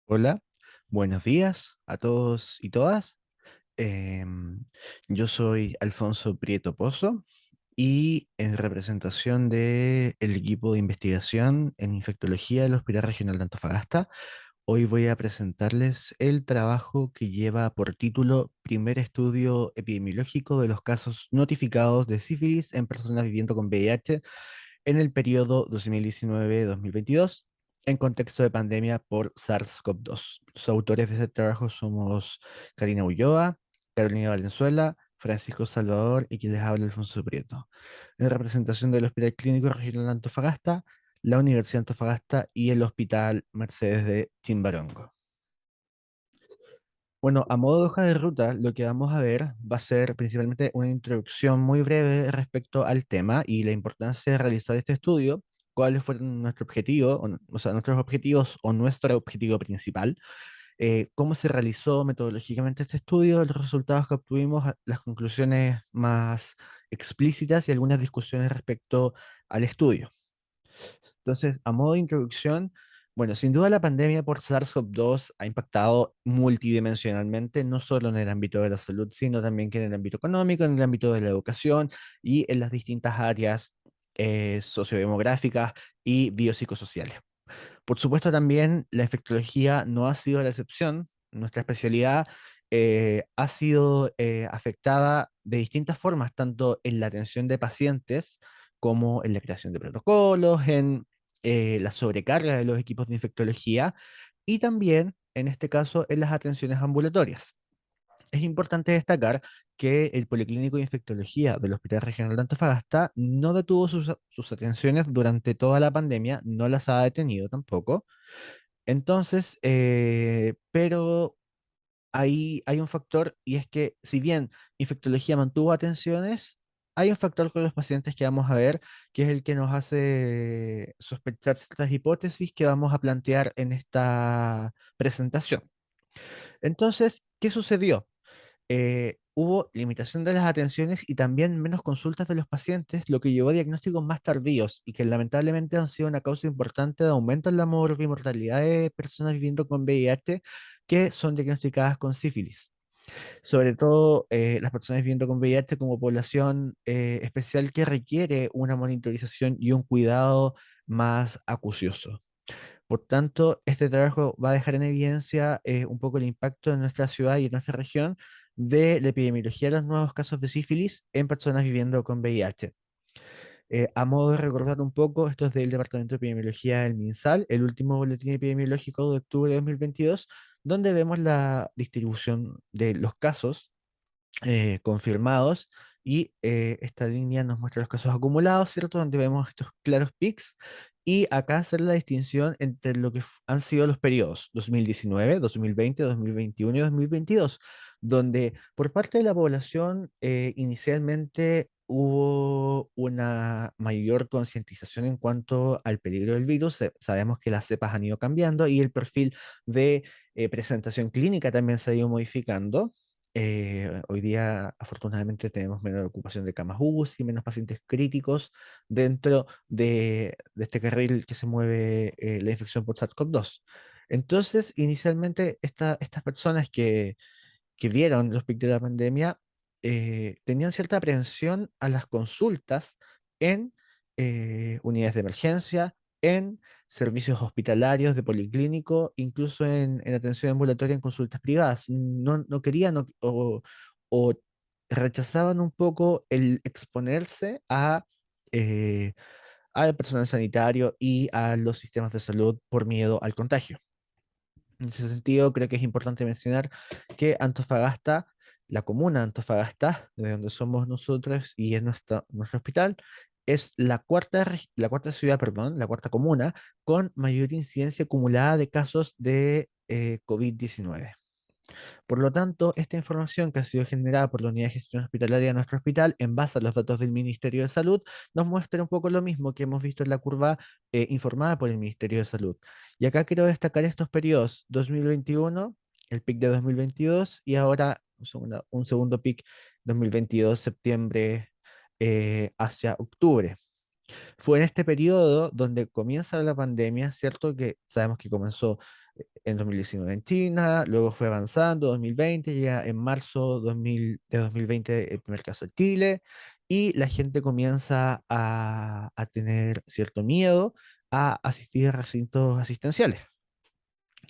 Hola, buenos días a todos y todas. Em, yo soy Alfonso Prieto Pozo y en representación del equipo de investigación en infectología del Hospital Regional de Antofagasta, hoy voy a presentarles el trabajo que lleva por título Primer estudio epidemiológico de los casos notificados de sífilis en personas viviendo con VIH en el periodo 2019-2022 en contexto de pandemia por SARS-CoV-2. Los autores de este trabajo somos Karina Ulloa, Carolina Valenzuela, Francisco Salvador y quien les habla Alfonso Prieto. En representación del Hospital Clínico Regional de Antofagasta, la Universidad de Antofagasta y el Hospital Mercedes de Chimbarongo. Bueno, a modo de hoja de ruta, lo que vamos a ver va a ser principalmente una introducción muy breve respecto al tema y la importancia de realizar este estudio, cuáles fueron nuestro objetivo, o sea, nuestros objetivos o nuestro objetivo principal, cómo se realizó metodológicamente este estudio, los resultados que obtuvimos, las conclusiones más explícitas y algunas discusiones respecto al estudio. Entonces, a modo de introducción, bueno, sin duda la pandemia por SARS-CoV-2 ha impactado multidimensionalmente, no solo en el ámbito de la salud, sino también que en el ámbito económico, en el ámbito de la educación y en las distintas áreas sociodemográficas y biopsicosociales. Por supuesto, también la infectología no ha sido la excepción. Nuestra especialidad ha sido afectada de distintas formas, tanto en la atención de pacientes como en la creación de protocolos, en la sobrecarga de los equipos de infectología y también, en este caso, en las atenciones ambulatorias. Es importante destacar que el Policlínico de Infectología del Hospital Regional de Antofagasta no detuvo sus atenciones durante toda la pandemia, no las ha detenido tampoco. Entonces, pero ahí hay un factor y es que si bien infectología mantuvo atenciones, hay un factor con los pacientes que vamos a ver, que es el que nos hace sospechar ciertas hipótesis que vamos a plantear en esta presentación. Entonces, ¿qué sucedió? Hubo limitación de las atenciones y también menos consultas de los pacientes, lo que llevó a diagnósticos más tardíos y que lamentablemente han sido una causa importante de aumento en la morbimortalidad de personas viviendo con VIH que son diagnosticadas con sífilis. Sobre todo las personas viviendo con VIH como población especial que requiere una monitorización y un cuidado más acucioso. Por tanto, este trabajo va a dejar en evidencia un poco el impacto en nuestra ciudad y en nuestra región de la epidemiología de los nuevos casos de sífilis en personas viviendo con VIH. A modo de recordar un poco, esto es del Departamento de Epidemiología del MinSal, el último boletín epidemiológico de octubre de 2022, donde vemos la distribución de los casos confirmados y esta línea nos muestra los casos acumulados, ¿cierto? Donde vemos estos claros pics y acá hacer la distinción entre lo que han sido los periodos 2019, 2020, 2021 y 2022, donde por parte de la población inicialmente hubo una mayor concientización en cuanto al peligro del virus. Sabemos que las cepas han ido cambiando y el perfil de presentación clínica también se ha ido modificando. Hoy día, afortunadamente, tenemos menor ocupación de camas UCI y menos pacientes críticos dentro de este carril que se mueve la infección por SARS-CoV-2. Entonces, inicialmente, estas personas que vieron los picos de la pandemia tenían cierta aprehensión a las consultas en unidades de emergencia, en servicios hospitalarios de policlínico, incluso en atención ambulatoria en consultas privadas. No querían o rechazaban un poco el exponerse eh, al personal sanitario y a los sistemas de salud por miedo al contagio. En ese sentido, creo que es importante mencionar que Antofagasta, la comuna de Antofagasta, de donde somos nosotros y es nuestro hospital, es la cuarta ciudad, perdón, la cuarta comuna con mayor incidencia acumulada de casos de COVID-19. Por lo tanto, esta información que ha sido generada por la Unidad de Gestión Hospitalaria de nuestro hospital, en base a los datos del Ministerio de Salud, nos muestra un poco lo mismo que hemos visto en la curva informada por el Ministerio de Salud. Y acá quiero destacar estos periodos: 2021, el pic de 2022 y ahora un segundo pic 2022, septiembre hacia octubre. Fue en este periodo donde comienza la pandemia, ¿cierto? Que sabemos que comenzó en 2019 en China, luego fue avanzando, 2020, ya en marzo 2000 de 2020 el primer caso en Chile, y la gente comienza a tener cierto miedo a asistir a recintos asistenciales.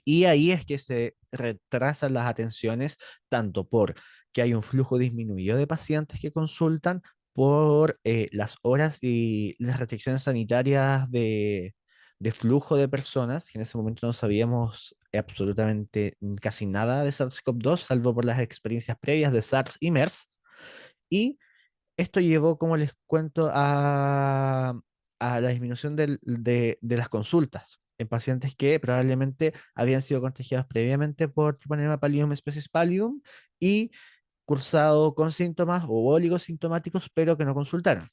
Y ahí es que se retrasan las atenciones, tanto por que hay un flujo disminuido de pacientes que consultan, por las horas y las restricciones sanitarias de flujo de personas, que en ese momento no sabíamos absolutamente casi nada de SARS-CoV-2, salvo por las experiencias previas de SARS y MERS. Y esto llevó, como les cuento, a la disminución de las consultas en pacientes que probablemente habían sido contagiados previamente por Treponema pallidum species pallidum y cursado con síntomas o oligosintomáticos, pero que no consultaron.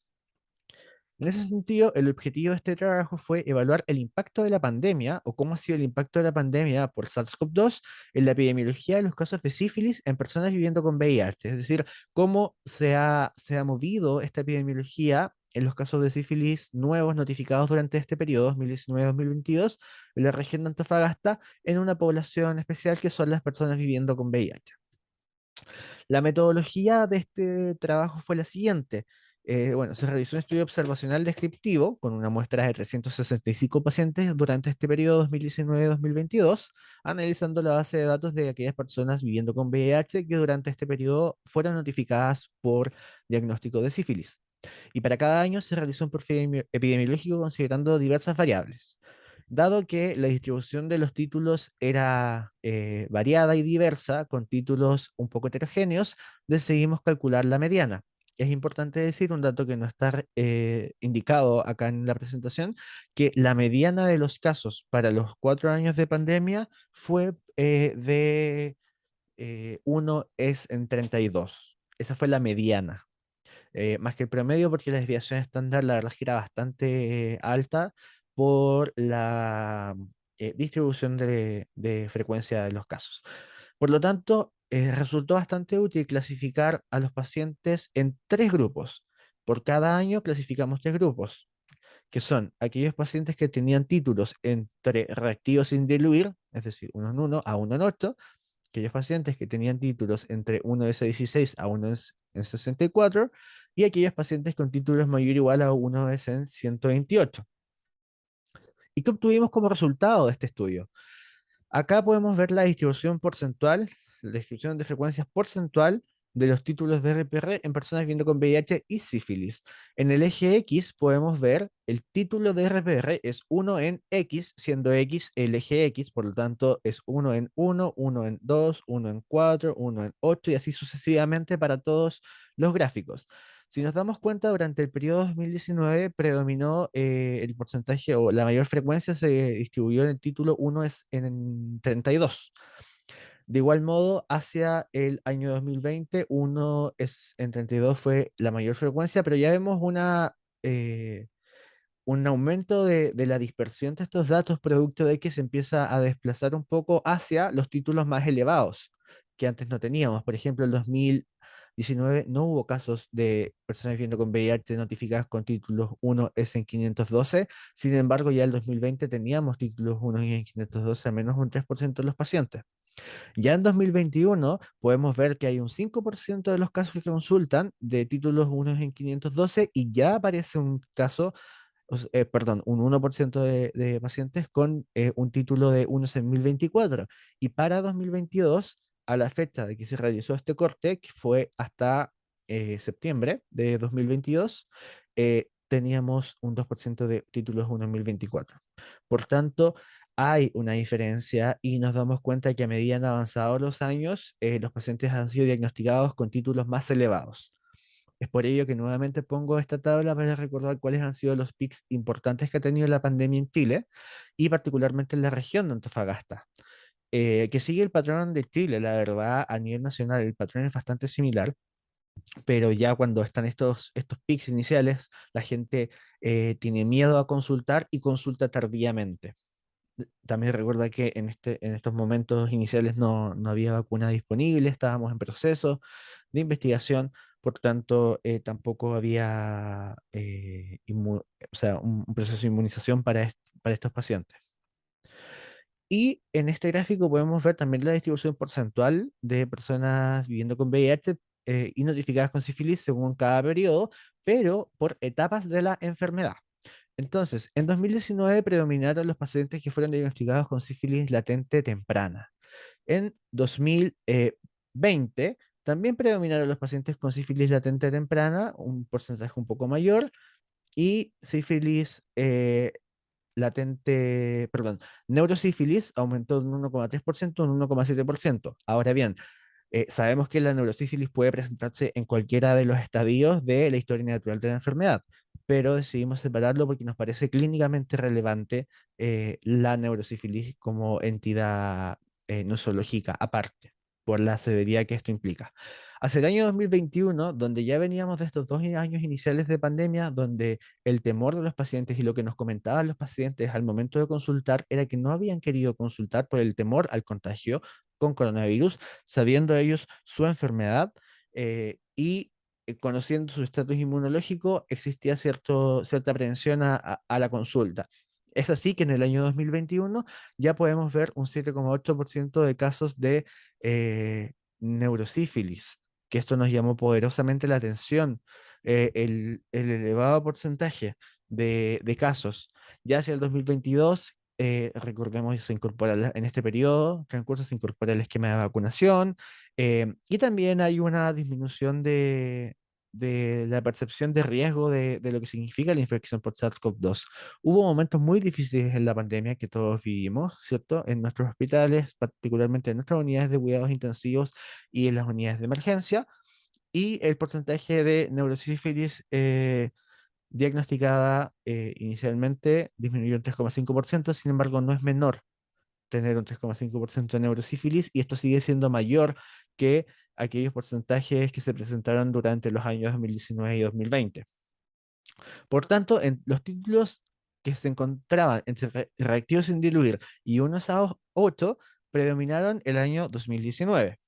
En ese sentido, el objetivo de este trabajo fue evaluar el impacto de la pandemia o cómo ha sido el impacto de la pandemia por SARS-CoV-2 en la epidemiología de los casos de sífilis en personas viviendo con VIH, es decir, cómo se ha movido esta epidemiología en los casos de sífilis nuevos notificados durante este periodo 2019-2022 en la región de Antofagasta en una población especial que son las personas viviendo con VIH. La metodología de este trabajo fue la siguiente. Bueno, se realizó un estudio observacional descriptivo con una muestra de 365 pacientes durante este periodo 2019-2022, analizando la base de datos de aquellas personas viviendo con VIH que durante este periodo fueron notificadas por diagnóstico de sífilis. Y para cada año se realizó un perfil epidemiológico considerando diversas variables. Dado que la distribución de los títulos era variada y diversa, con títulos un poco heterogéneos, decidimos calcular la mediana. Es importante decir un dato que no está indicado acá en la presentación, que la mediana de los casos para los 4 años de pandemia fue de 1 es en 32. Esa fue la mediana, más que el promedio, porque la desviación estándar la verdad es que era bastante alta por la distribución de frecuencia de los casos. Por lo tanto, resultó bastante útil clasificar a los pacientes en tres grupos. Por cada año clasificamos tres grupos, que son aquellos pacientes que tenían títulos entre reactivos sin diluir, es decir, uno en uno a uno en 8, aquellos pacientes que tenían títulos entre 1S16 a 1S64 y aquellos pacientes con títulos mayor o igual a 1S en 128. ¿Y qué obtuvimos como resultado de este estudio? Acá podemos ver la distribución porcentual, la distribución de frecuencias porcentual de los títulos de RPR en personas viviendo con VIH y sífilis. En el eje X podemos ver el título de RPR es 1 en X, siendo X el eje X, por lo tanto es 1 en 1, 1 en 2, 1 en 4, 1 en 8 y así sucesivamente para todos los gráficos. Si nos damos cuenta, durante el periodo 2019 predominó el porcentaje o la mayor frecuencia se distribuyó en el título 1 es en 32. De igual modo, hacia el año 2020, 1 es en 32 fue la mayor frecuencia, pero ya vemos un aumento de la dispersión de estos datos producto de que se empieza a desplazar un poco hacia los títulos más elevados que antes no teníamos. Por ejemplo, en 2019 no hubo casos de personas viviendo con VIH notificadas con títulos 1 S en 512. Sin embargo, ya en 2020 teníamos títulos 1 en 512 a menos un 3% de los pacientes. Ya en 2021 podemos ver que hay un 5% de los casos que consultan de títulos 1 en 512 y ya aparece un caso, perdón, un 1% de pacientes con un título de 1 en 1024. Y para 2022, a la fecha de que se realizó este corte, que fue hasta septiembre de 2022, teníamos un 2% de títulos 1 en 1024. Por tanto, hay una diferencia y nos damos cuenta que a medida han avanzado los años, los pacientes han sido diagnosticados con títulos más elevados. Es por ello que nuevamente pongo esta tabla para recordar cuáles han sido los pics importantes que ha tenido la pandemia en Chile y particularmente en la región de Antofagasta, que sigue el patrón de Chile, la verdad, a nivel nacional el patrón es bastante similar, pero ya cuando están estos pics iniciales, la gente tiene miedo a consultar y consulta tardíamente. También recuerda que en estos momentos iniciales no había vacuna disponible, estábamos en proceso de investigación, por tanto, tampoco había o sea, un proceso de inmunización para estos pacientes. Y en este gráfico podemos ver también la distribución porcentual de personas viviendo con VIH y notificadas con sífilis según cada periodo, pero por etapas de la enfermedad. Entonces, en 2019 predominaron los pacientes que fueron diagnosticados con sífilis latente temprana. En 2020 también predominaron los pacientes con sífilis latente temprana, un porcentaje un poco mayor, y sífilis latente, perdón, neurosífilis aumentó de un 1,3% a un 1,7%. Ahora bien, sabemos que la neurosífilis puede presentarse en cualquiera de los estadios de la historia natural de la enfermedad, pero decidimos separarlo porque nos parece clínicamente relevante la neurosífilis como entidad nosológica aparte, por la severidad que esto implica. Hacia el año 2021, donde ya veníamos de estos 2 años iniciales de pandemia, donde el temor de los pacientes y lo que nos comentaban los pacientes al momento de consultar era que no habían querido consultar por el temor al contagio con coronavirus, sabiendo ellos su enfermedad y conociendo su estatus inmunológico, existía cierta aprehensión a la consulta. Es así que en el año 2021 ya podemos ver un 7,8% de casos de neurosífilis, que esto nos llamó poderosamente la atención, el elevado porcentaje de casos. Ya hacia el 2022 recordemos, se incorpora en este periodo, transcurso, se incorpora el esquema de vacunación y también hay una disminución de la percepción de riesgo de lo que significa la infección por SARS-CoV-2. Hubo momentos muy difíciles en la pandemia que todos vivimos, ¿cierto? En nuestros hospitales, particularmente en nuestras unidades de cuidados intensivos y en las unidades de emergencia, y el porcentaje de neurosífilis diagnosticada inicialmente disminuyó un 3,5%. Sin embargo, no es menor tener un 3,5% de neurosífilis y esto sigue siendo mayor que aquellos porcentajes que se presentaron durante los años 2019 y 2020. Por tanto, en los títulos que se encontraban entre reactivos sin diluir y unos a 8 predominaron el año 2019.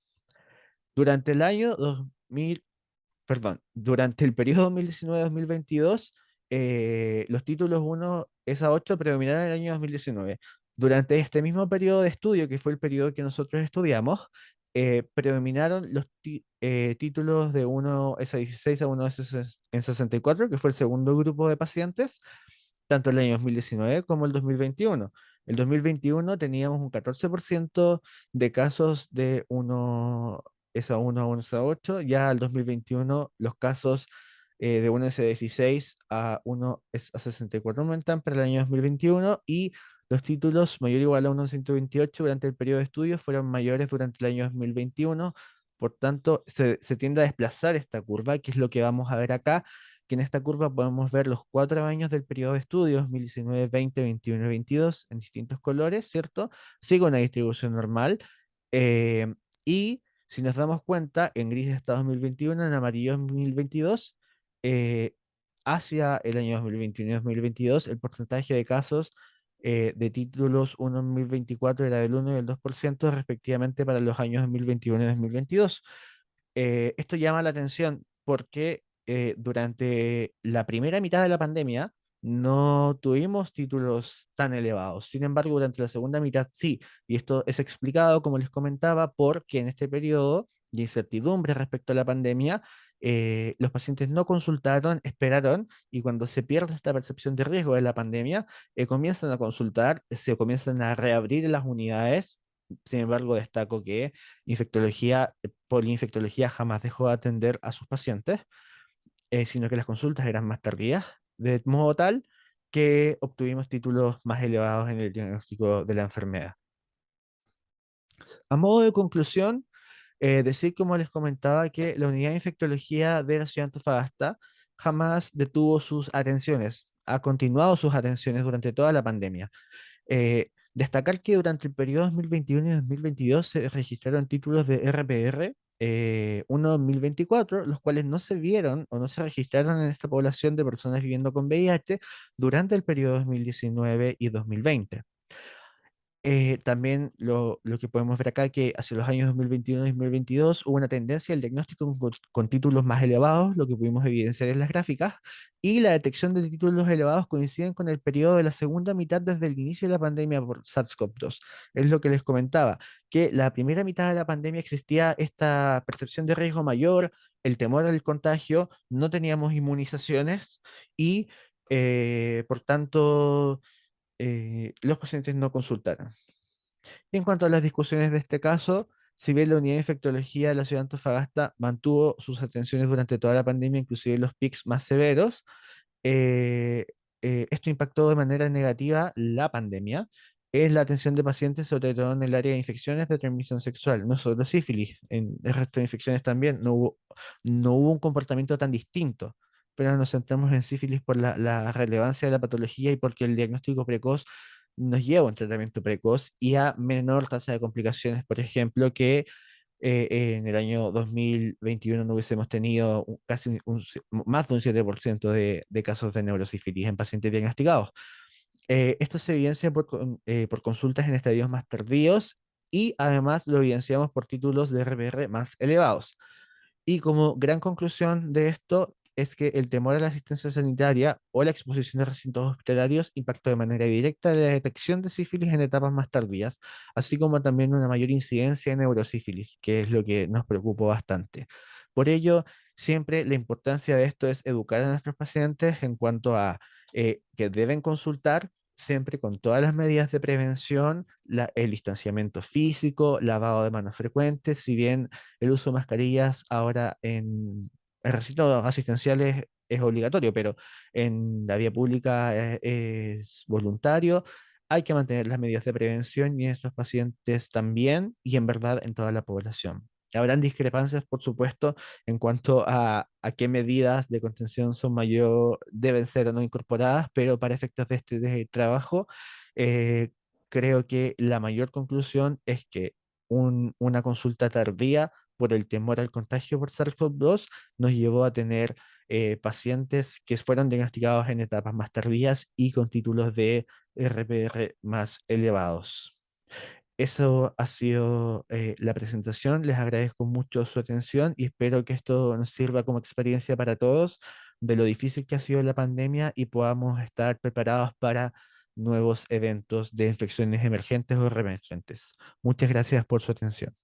Durante el año 2000, perdón, durante el periodo 2019-2022, los títulos 1 es a 8 predominaron en el año 2019. Durante este mismo periodo de estudio, que fue el periodo que nosotros estudiamos, predominaron los títulos de 1 S a 16 a 1 S en 64, que fue el segundo grupo de pacientes, tanto el año 2019 como el 2021. El 2021 teníamos un 14% de casos de 1 S1 a 1 S8, ya el 2021 los casos de 1 S16 a 1 S a 64 aumentan para el año 2021 y los títulos mayor o igual a 1 128 durante el periodo de estudio fueron mayores durante el año 2021. Por tanto, se tiende a desplazar esta curva, que es lo que vamos a ver acá, que en esta curva podemos ver los 4 años del periodo de estudio, 2019, 20, 21 y 22, en distintos colores, ¿cierto? Sigue una distribución normal. eh, y si nos damos cuenta, en gris está 2021, en amarillo 2022, eh, hacia el año 2021 y 2022, el porcentaje de casos de títulos 1 en 2024 era del 1 y del 2% respectivamente para los años 2021 y 2022. Esto llama la atención porque durante la primera mitad de la pandemia no tuvimos títulos tan elevados. Sin embargo, durante la segunda mitad sí. Y esto es explicado, como les comentaba, porque en este periodo de incertidumbre respecto a la pandemia, los pacientes no consultaron, esperaron, y cuando se pierde esta percepción de riesgo de la pandemia, comienzan a consultar, se comienzan a reabrir las unidades. Sin embargo, destaco que infectología, polinfectología jamás dejó de atender a sus pacientes, sino que las consultas eran más tardías, de modo tal que obtuvimos títulos más elevados en el diagnóstico de la enfermedad. A modo de conclusión, decir, como les comentaba, que la unidad de infectología de la ciudad de Antofagasta jamás detuvo sus atenciones, ha continuado sus atenciones durante toda la pandemia. Destacar que durante el periodo 2021 y 2022 se registraron títulos de RPR, uno en 2024, los cuales no se vieron o no se registraron en esta población de personas viviendo con VIH durante el periodo 2019 y 2020. También lo que podemos ver acá, que hacia los años 2021 y 2022 hubo una tendencia al diagnóstico con títulos más elevados, lo que pudimos evidenciar en las gráficas, y la detección de títulos elevados coinciden con el periodo de la segunda mitad desde el inicio de la pandemia por SARS-CoV-2. Es lo que les comentaba, que la primera mitad de la pandemia existía esta percepción de riesgo mayor, el temor al contagio, no teníamos inmunizaciones y, por tanto, los pacientes no consultaron. Y en cuanto a las discusiones de este caso, si bien la unidad de infectología de la ciudad de Antofagasta mantuvo sus atenciones durante toda la pandemia, inclusive en los pics más severos, eh, esto impactó de manera negativa la pandemia, es la atención de pacientes, sobre todo en el área de infecciones de transmisión sexual, no solo sífilis, en el resto de infecciones también no hubo un comportamiento tan distinto, pero nos centramos en sífilis por la relevancia de la patología y porque el diagnóstico precoz nos lleva a un tratamiento precoz y a menor tasa de complicaciones, por ejemplo, que en el año 2021 no hubiésemos tenido casi más de un 7% de casos de neurosífilis en pacientes diagnosticados. Esto se evidencia por consultas en estadios más tardíos y además lo evidenciamos por títulos de RPR más elevados. Y como gran conclusión de esto es que el temor a la asistencia sanitaria o la exposición a recintos hospitalarios impactó de manera directa la detección de sífilis en etapas más tardías, así como también una mayor incidencia en neurosífilis, que es lo que nos preocupó bastante. Por ello, siempre la importancia de esto es educar a nuestros pacientes en cuanto a que deben consultar siempre con todas las medidas de prevención, el distanciamiento físico, lavado de manos frecuentes, si bien el uso de mascarillas ahora en recintos asistenciales es obligatorio, pero en la vía pública es voluntario. Hay que mantener las medidas de prevención y en estos pacientes también, y en verdad en toda la población. Habrán discrepancias, por supuesto, en cuanto a qué medidas de contención son mayor, deben ser o no incorporadas, pero para efectos de este de trabajo, eh, creo que la mayor conclusión es que una consulta tardía por el temor al contagio por SARS-CoV-2 nos llevó a tener pacientes que fueron diagnosticados en etapas más tardías y con títulos de RPR más elevados. Eso ha sido la presentación. Les agradezco mucho su atención y espero que esto nos sirva como experiencia para todos de lo difícil que ha sido la pandemia y podamos estar preparados para nuevos eventos de infecciones emergentes o reemergentes. Muchas gracias por su atención.